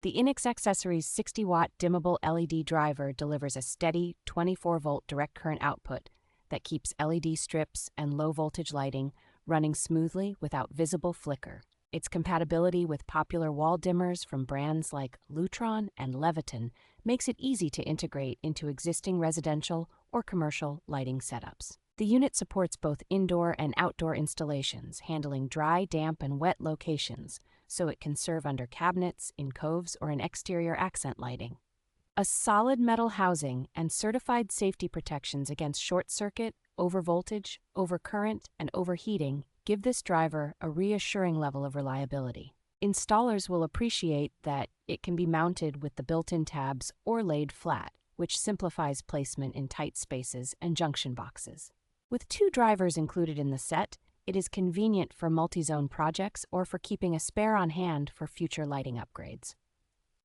The Inexaccessories 60W Dimmable LED Driver delivers a steady 24-volt direct current output that keeps LED strips and low-voltage lighting running smoothly without visible flicker. Its compatibility with popular wall dimmers from brands like Lutron and Leviton makes it easy to integrate into existing residential or commercial lighting setups. The unit supports both indoor and outdoor installations, handling dry, damp, and wet locations, so it can serve under cabinets, in coves, or in exterior accent lighting. A solid metal housing and certified safety protections against short circuit, overvoltage, overcurrent, and overheating give this driver a reassuring level of reliability. Installers will appreciate that it can be mounted with the built-in tabs or laid flat, which simplifies placement in tight spaces and junction boxes. With 2 drivers included in the set, it is convenient for multi-zone projects or for keeping a spare on hand for future lighting upgrades.